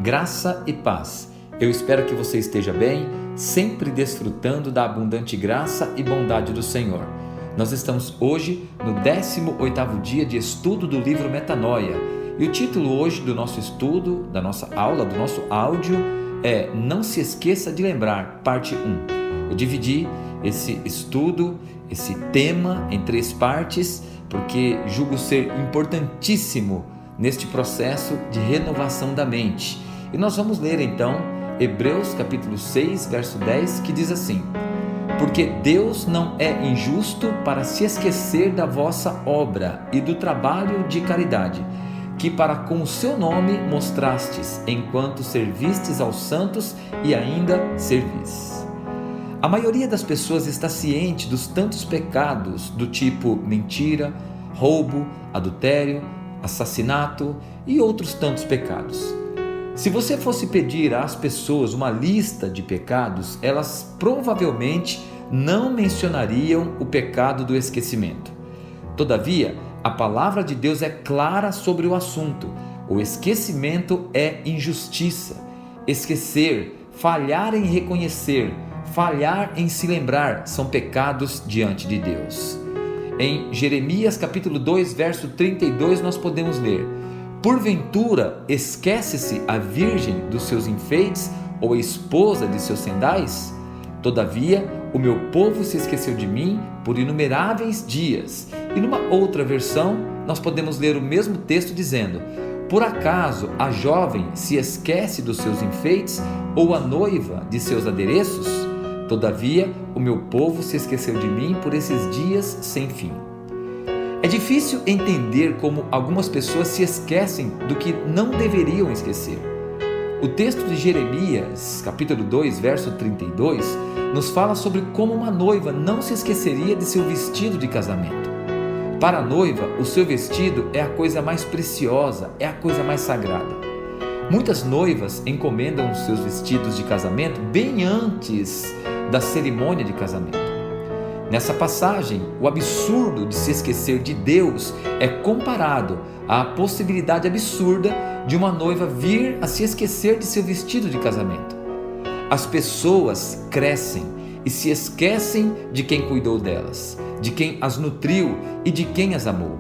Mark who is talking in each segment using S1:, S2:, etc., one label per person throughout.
S1: Graça e paz. Eu espero que você esteja bem, sempre desfrutando da abundante graça e bondade do Senhor. Nós estamos hoje no 18º dia de estudo do livro Metanoia, e o título hoje do nosso estudo, da nossa aula, do nosso áudio é Não se esqueça de lembrar, parte 1. Eu dividi esse estudo, esse tema em 3 partes, porque julgo ser importantíssimo neste processo de renovação da mente. E nós vamos ler então Hebreus capítulo 6, verso 10, que diz assim: Porque Deus não é injusto para se esquecer da vossa obra e do trabalho de caridade, que para com o seu nome mostrastes, enquanto servistes aos santos e ainda servis. A maioria das pessoas está ciente dos tantos pecados do tipo mentira, roubo, adultério, assassinato e outros tantos pecados. Se você fosse pedir às pessoas uma lista de pecados, elas provavelmente não mencionariam o pecado do esquecimento. Todavia, a palavra de Deus é clara sobre o assunto. O esquecimento é injustiça. Esquecer, falhar em reconhecer, falhar em se lembrar são pecados diante de Deus. Em Jeremias capítulo 2, verso 32, nós podemos ler: Porventura esquece-se a virgem dos seus enfeites ou a esposa de seus sendais? Todavia, o meu povo se esqueceu de mim por inumeráveis dias. E numa outra versão, nós podemos ler o mesmo texto dizendo: Por acaso a jovem se esquece dos seus enfeites ou a noiva de seus adereços? Todavia, o meu povo se esqueceu de mim por esses dias sem fim. É difícil entender como algumas pessoas se esquecem do que não deveriam esquecer. O texto de Jeremias, capítulo 2, verso 32, nos fala sobre como uma noiva não se esqueceria de seu vestido de casamento. Para a noiva, o seu vestido é a coisa mais preciosa, é a coisa mais sagrada. Muitas noivas encomendam os seus vestidos de casamento bem antes da cerimônia de casamento. Nessa passagem, o absurdo de se esquecer de Deus é comparado à possibilidade absurda de uma noiva vir a se esquecer de seu vestido de casamento. As pessoas crescem e se esquecem de quem cuidou delas, de quem as nutriu e de quem as amou.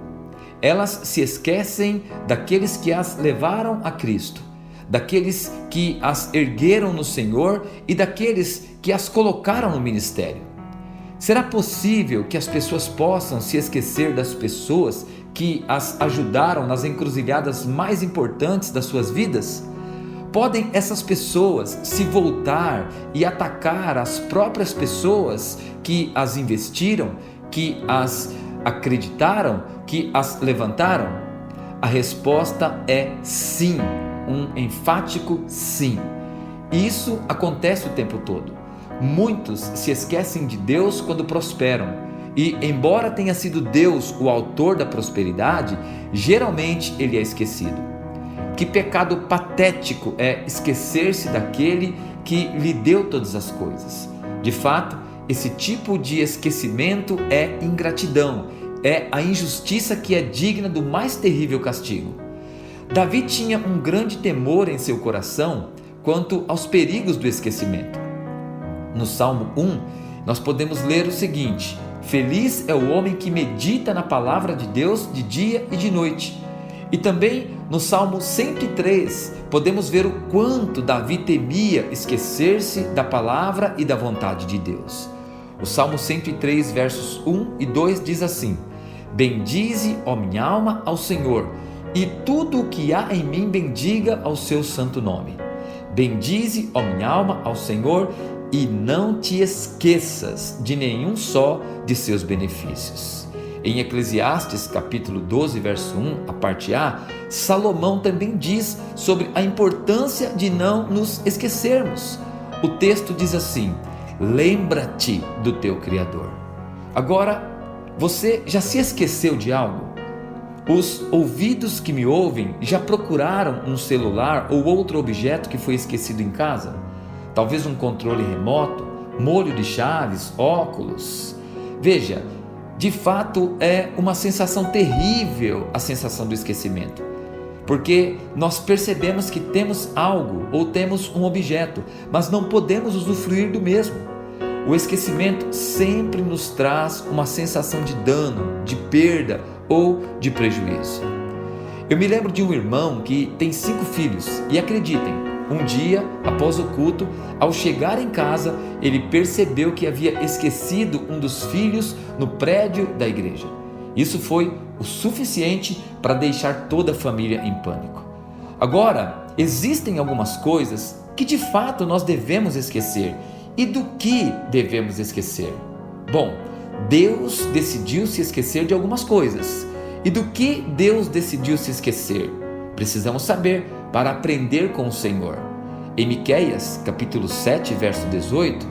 S1: Elas se esquecem daqueles que as levaram a Cristo, daqueles que as ergueram no Senhor e daqueles que as colocaram no ministério. Será possível que as pessoas possam se esquecer das pessoas que as ajudaram nas encruzilhadas mais importantes das suas vidas? Podem essas pessoas se voltar e atacar as próprias pessoas que as investiram, que as acreditaram, que as levantaram? A resposta é sim, um enfático sim. Isso acontece o tempo todo. Muitos se esquecem de Deus quando prosperam, e embora tenha sido Deus o autor da prosperidade, geralmente ele é esquecido. Que pecado patético é esquecer-se daquele que lhe deu todas as coisas. De fato, esse tipo de esquecimento é ingratidão, é a injustiça que é digna do mais terrível castigo. Davi tinha um grande temor em seu coração quanto aos perigos do esquecimento. No Salmo 1, nós podemos ler o seguinte: Feliz é o homem que medita na palavra de Deus de dia e de noite. E também no Salmo 103, podemos ver o quanto Davi temia esquecer-se da palavra e da vontade de Deus. O Salmo 103, versos 1 e 2 diz assim: Bendize, ó minha alma, ao Senhor, e tudo o que há em mim bendiga ao seu santo nome. Bendize, ó minha alma, ao Senhor, e não te esqueças de nenhum só de seus benefícios. Em Eclesiastes capítulo 12, verso 1, a parte A, Salomão também diz sobre a importância de não nos esquecermos. O texto diz assim: lembra-te do teu Criador. Agora, você já se esqueceu de algo? Os ouvidos que me ouvem já procuraram um celular ou outro objeto que foi esquecido em casa? Talvez um controle remoto, molho de chaves, óculos. Veja, de fato é uma sensação terrível a sensação do esquecimento. porque nós percebemos que temos algo ou temos um objeto, mas não podemos usufruir do mesmo. O esquecimento sempre nos traz uma sensação de dano, de perda ou de prejuízo. Eu me lembro de um irmão que tem 5 filhos e acreditem, um dia, após o culto, ao chegar em casa, ele percebeu que havia esquecido um dos filhos no prédio da igreja. Isso foi o suficiente para deixar toda a família em pânico. Agora, existem algumas coisas que de fato nós devemos esquecer. E do que devemos esquecer? Bom, Deus decidiu se esquecer de algumas coisas. E do que Deus decidiu se esquecer? Precisamos saber para aprender com o Senhor. Em Miqueias, capítulo 7, verso 18,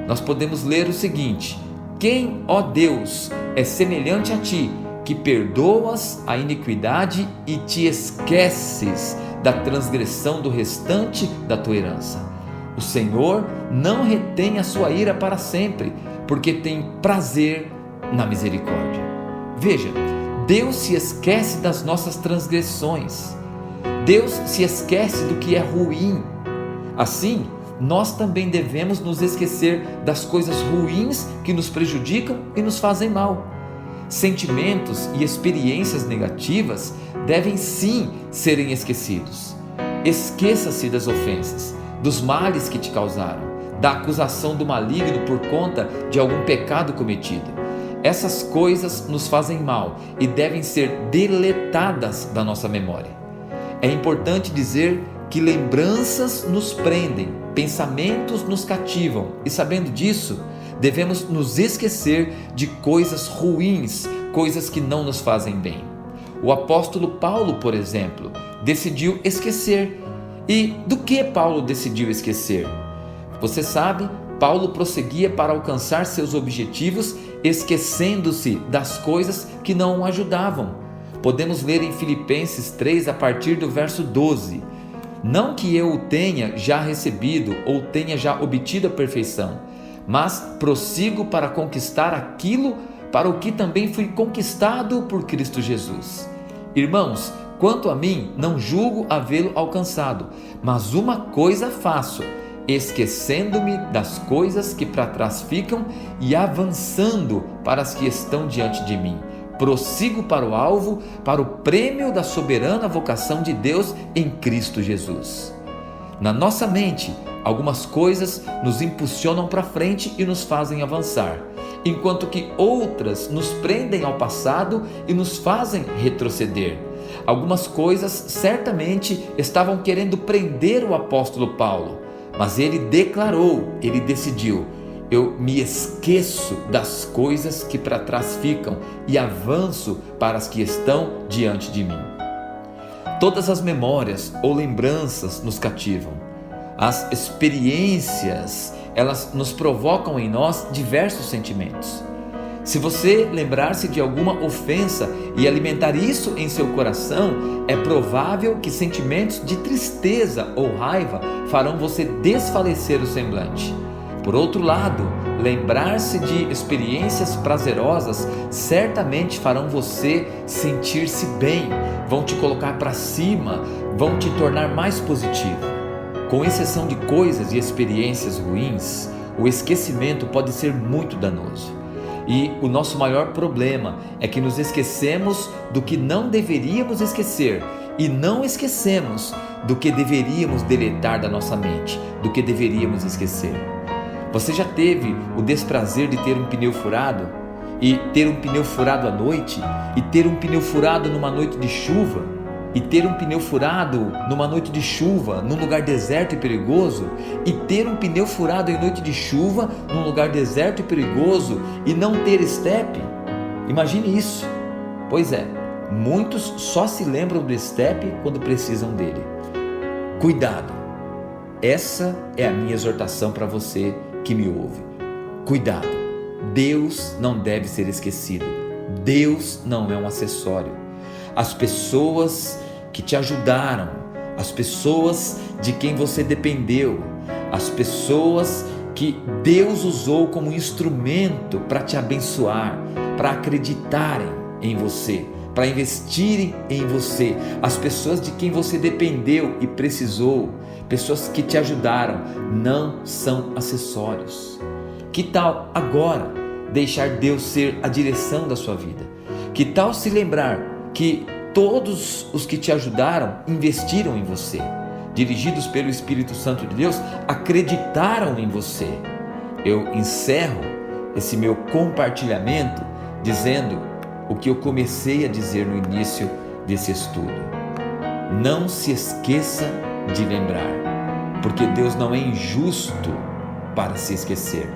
S1: nós podemos ler o seguinte: Quem, ó Deus, é semelhante a ti, que perdoas a iniquidade e te esqueces da transgressão do restante da tua herança. O Senhor não retém a sua ira para sempre, porque tem prazer na misericórdia. Veja, Deus se esquece das nossas transgressões. Deus se esquece do que é ruim. Assim, nós também devemos nos esquecer das coisas ruins que nos prejudicam e nos fazem mal. Sentimentos e experiências negativas devem sim serem esquecidos. Esqueça-se das ofensas, dos males que te causaram, da acusação do maligno por conta de algum pecado cometido. Essas coisas nos fazem mal e devem ser deletadas da nossa memória. É importante dizer que lembranças nos prendem, pensamentos nos cativam, e sabendo disso, devemos nos esquecer de coisas ruins, coisas que não nos fazem bem. O apóstolo Paulo, por exemplo, decidiu esquecer. E do que Paulo decidiu esquecer? Você sabe, Paulo prosseguia para alcançar seus objetivos, esquecendo-se das coisas que não o ajudavam. Podemos ler em Filipenses 3, a partir do verso 12. Não que eu o tenha já recebido ou tenha já obtido a perfeição, mas prossigo para conquistar aquilo para o que também fui conquistado por Cristo Jesus. Irmãos, quanto a mim, não julgo havê-lo alcançado, mas uma coisa faço, esquecendo-me das coisas que para trás ficam e avançando para as que estão diante de mim. Prossigo para o alvo, para o prêmio da soberana vocação de Deus em Cristo Jesus. Na nossa mente, algumas coisas nos impulsionam para frente e nos fazem avançar, enquanto que outras nos prendem ao passado e nos fazem retroceder. Algumas coisas certamente estavam querendo prender o apóstolo Paulo, mas ele declarou, ele decidiu: eu me esqueço das coisas que para trás ficam e avanço para as que estão diante de mim. Todas as memórias ou lembranças nos cativam. As experiências, elas nos provocam em nós diversos sentimentos. Se você lembrar-se de alguma ofensa e alimentar isso em seu coração, é provável que sentimentos de tristeza ou raiva farão você desfalecer o semblante. Por outro lado, lembrar-se de experiências prazerosas certamente farão você sentir-se bem, vão te colocar para cima, vão te tornar mais positivo. Com exceção de coisas e experiências ruins, o esquecimento pode ser muito danoso. E o nosso maior problema é que nos esquecemos do que não deveríamos esquecer e não esquecemos do que deveríamos deletar da nossa mente, do que deveríamos esquecer. Você já teve o desprazer de ter um pneu furado? E ter um pneu furado à noite? E ter um pneu furado numa noite de chuva? E ter um pneu furado numa noite de chuva, num lugar deserto e perigoso? E ter um pneu furado em noite de chuva, num lugar deserto e perigoso, e não ter estepe? Imagine isso. Pois é, muitos só se lembram do estepe quando precisam dele. Cuidado! Essa é a minha exortação para você que me ouve. Cuidado! Deus não deve ser esquecido. Deus não é um acessório. As pessoas que te ajudaram, as pessoas de quem você dependeu, as pessoas que Deus usou como instrumento para te abençoar, para acreditarem em você, para investirem em você. As pessoas de quem você dependeu e precisou, pessoas que te ajudaram, não são acessórios. Que tal agora deixar Deus ser a direção da sua vida? Que tal se lembrar que todos os que te ajudaram investiram em você, dirigidos pelo Espírito Santo de Deus, acreditaram em você? Eu encerro esse meu compartilhamento dizendo o que eu comecei a dizer no início desse estudo. Não se esqueça de lembrar, porque Deus não é injusto para se esquecer,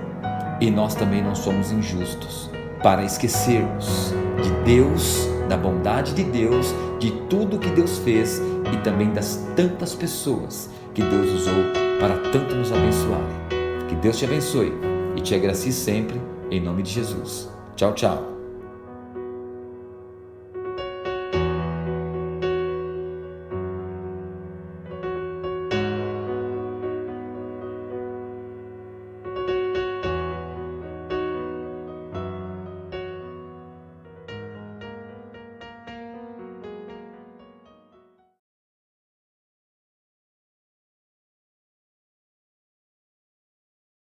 S1: e nós também não somos injustos para esquecermos de Deus, da bondade de Deus, de tudo que Deus fez e também das tantas pessoas que Deus usou para tanto nos abençoarem. Que Deus te abençoe e te agracie sempre, em nome de Jesus. Tchau, tchau.